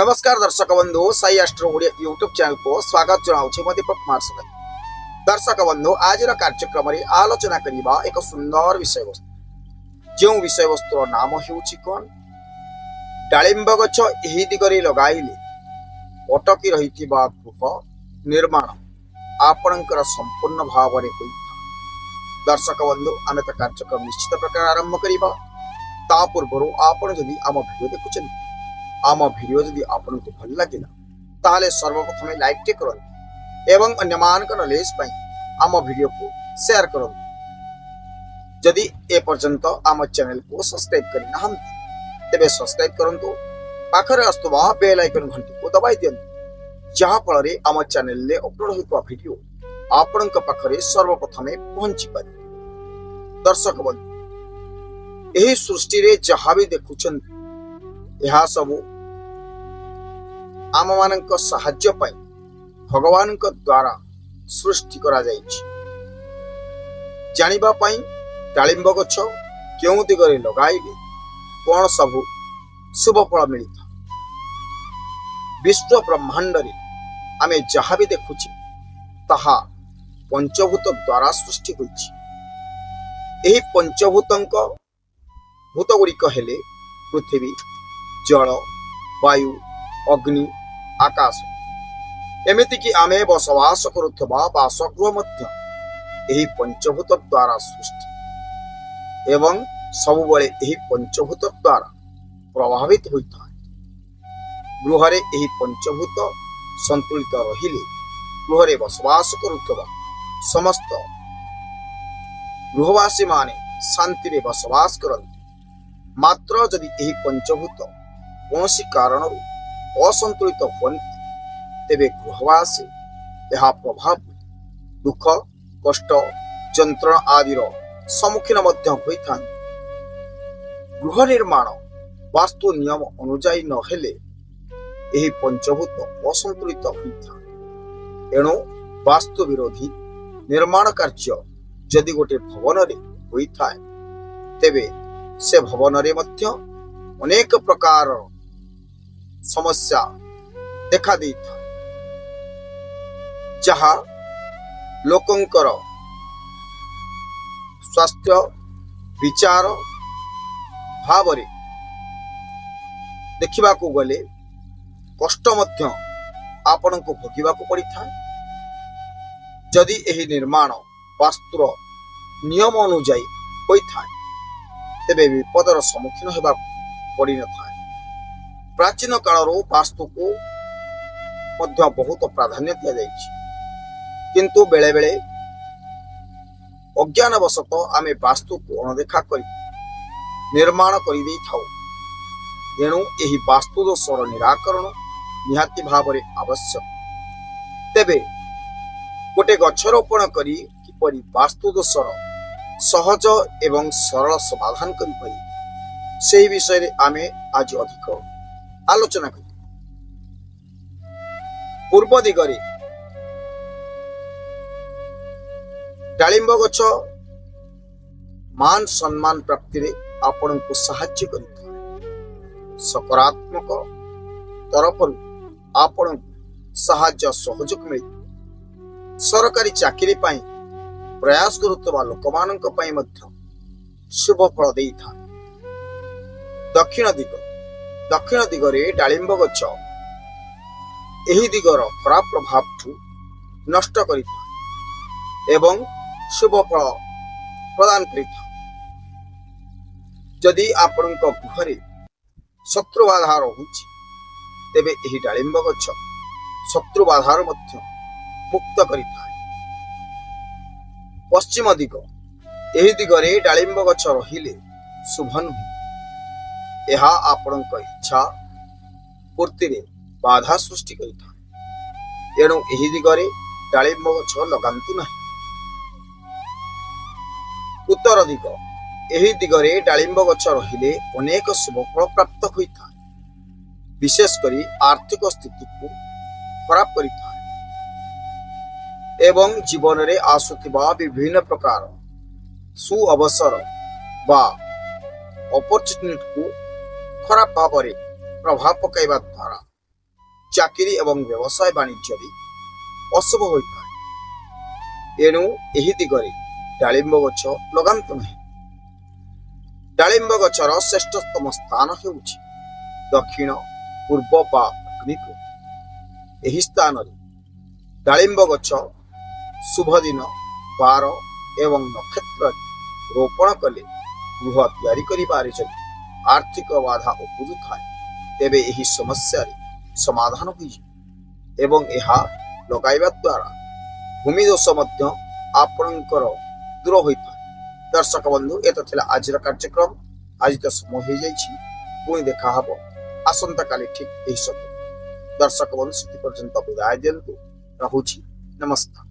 नमस्कार दर्शक बंधु Sai astro Odia YouTube channel को स्वागत जनाऊँ मैं दीपक कुमार सगई। दर्शक बंधु आज कार्यक्रम में आलोचना करवा एक सुंदर विषय वस्तु जो विषय वस्तुर नाम होउछि कौन डालिंब गछ एही दिगरे लगाइले अटकी रहिथिबा गृह निर्माण आपणकर संपूर्ण भाव में होइथा। दर्शक बंधु आमे तो कार्यक्रम निश्चित प्रकार आरंभ करवा ता पूर्व आपण जदि आम वीडियो देखुछन आम वीडियो जदि आपन को भल लगिला ताले सर्वप्रथम लाइक टे करन एवं अन्य मानक नॉलेज पई आम वीडियो को शेयर करन। जदि ए पर्यंत आम चैनल को सब्सक्राइब करि नाहंती तेबे सब्सक्राइब करंतु पाखरे आस्तुबा बेल आइकन घंटी को दबाई दियंतु जहा फल रे आम चैनल ले अपलोड होइतबा वीडियो आपनक पाखरे सर्वप्रथम पहुंची पारे। दर्शक बंधु एही सृष्टि रे जहा भी देखुछन यह सबु आम मानक साहाय्य पाई भगवान को द्वारा सृष्टि करा जाइछि। जानिबा पाई डालिंब गछ केउ दिगरे लगाइले कोन सबु शुभ फल मिलिथा। विश्व ब्रह्मांड रे आमे जहा भी देखुछि ताहा पंचभूत द्वारा सृष्टि होइछि। एही पंचभूतंक भूत गुड़िक हेले पृथ्वी जल वायु अग्नि आकाश एमिति कि आमे बसवास करुथबा बासगृह मध्य एही पंचभूत द्वारा सृष्टि एवं सबुबले एही पंचभूत द्वारा प्रभावित होइथा। गृहरे एही पंचभूत संतुलित रहिले गृहरे बसवास करुथबा समस्त गृहवासी माने शांति रे बसवास करंती। मात्र जदि एही पंचभूत कौनसी कारण असंतुलित हुअन्ति तेबे गृहवासी यह प्रभाव दुख कष्ट जंत्रणा आदि सम्मुखीन मध्य होइथान्ति। गृह निर्माण वास्तु नियम अनुजाई न हेले एही पंचभूत असंतुलित होइथा। एणु वास्तु विरोधी निर्माण कार्य जदि गोटे भवन रे होइथाय तेबे से भवन रे मध्य अनेक प्रकार समस्या देखा देता जहा लोकंकर स्वास्थ्य विचार भाव रे देखिबा को गले कष्ट मध्य आपण को भोगिबा को पड़िथा। जदि एही निर्माण वास्तुर नियम अनुजाई होइथा तेबे विपदर सम्मुखीन हेबा पड़ी न था। प्राचीन कालर वास्तु को मध्य बहुत प्राधान्य दिया जाइछि किंतु बेले बेले अज्ञानवशत आमे वास्तु को अणदेखा करी निर्माण करि देई थाउ। एणु एही वास्तु दोषर निराकरण निहाती भाव रे आवश्यक। तेबे गोटे गछ रोपण करी किपरि वास्तु दोषर सहज एवं सरल समाधान करि पारि से विषय रे आमे आज अधिक आलोचना करी। पूर्व दिगरे डालिंब गछ मान सम्मान प्राप्ति रे आपण को सहाय्य करिथा। सकारात्मक तरफ आपण सहाय्य सहयोग मिले। सरकारी चाकरी पाई प्रयास करुवा लोकमानक पाई मध्य शुभ फल देइथा। दक्षिण दिगरे डालिंब गछ एही दिगर खराब प्रभाव ठू नष्ट करिथा एवं शुभ फल प्रदान करिथा। जदि आपणक गृहरे शत्रु बाधा रहुछि तेबे एही डालिंब गछ शत्रु बाधार मध्य मुक्त करिथा। पश्चिम दिग एही दिगरे डालिंब गछ रहिले शुभ नुहे। यह आपणक इच्छा पूर्ति रे बाधा सृष्टि करिथा। एणु एही दिगरे डालिंब गछ लगांतु नाही। उत्तर दिग एही दिगरे डालिंब गछ रहिले अनेक शुभ फल प्राप्त होइथा। विशेष करी आर्थिक स्थिति को खराब करिथा एवं जीवन रे आसुथिबा विभिन्न प्रकार सु अवसर बा अपॉर्चुनिटी को खराब भाव रे प्रभाव पकाइबा द्वारा ଚାକିରି ଏବଂ ବ୍ୟବସାୟ ବାଣିଜ୍ୟରେ ଅଶୁଭ ହୋଇଥାଏ। ଏଣୁ ଏହି ଦିଗରେ ଡାଳିମ୍ବ ଗଛ ଲଗାନ୍ତୁ ନାହିଁ। ଡାଳିମ୍ବ ଗଛର ଶ୍ରେଷ୍ଠତମ ସ୍ଥାନ ହେଉଛି ଦକ୍ଷିଣ ପୂର୍ବ ବା ଅଗ୍ନିକୋଣ। ଏହି ସ୍ଥାନରେ ଡାଳିମ୍ବ ଗଛ ଶୁଭ ଦିନ, ବାର ଏବଂ ନକ୍ଷତ୍ରରେ ରୋପଣ କଲେ ଗୃହ ତିଆରି କରିବାରେ ଯଦି ଆର୍ଥିକ ବାଧା ଉପୁଜୁଥାଏ ତେବେ ଏହି ସମସ୍ୟାରେ ସମାଧାନ ହୋଇଯିବ ଏବଂ ଏହା ଲଗାଇବା ଦ୍ୱାରା ଭୂମି ଦୋଷ ମଧ୍ୟ ଆପଣଙ୍କର ଦୂର ହୋଇଥାଏ। ଦର୍ଶକ ବନ୍ଧୁ, ଏତ ଥିଲା ଆଜିର କାର୍ଯ୍ୟକ୍ରମ। ଆଜି ତ ସମୟ ହୋଇଯାଇଛି, ପୁଣି ଦେଖା ହବ ଆସନ୍ତାକାଲି ଠିକ୍ ଏହି ସମୟ। ଦର୍ଶକ ବନ୍ଧୁ, ସେଥି ପର୍ଯ୍ୟନ୍ତ ବିଦାୟ ଦିଅନ୍ତୁ। ରହୁଛି, ନମସ୍କାର।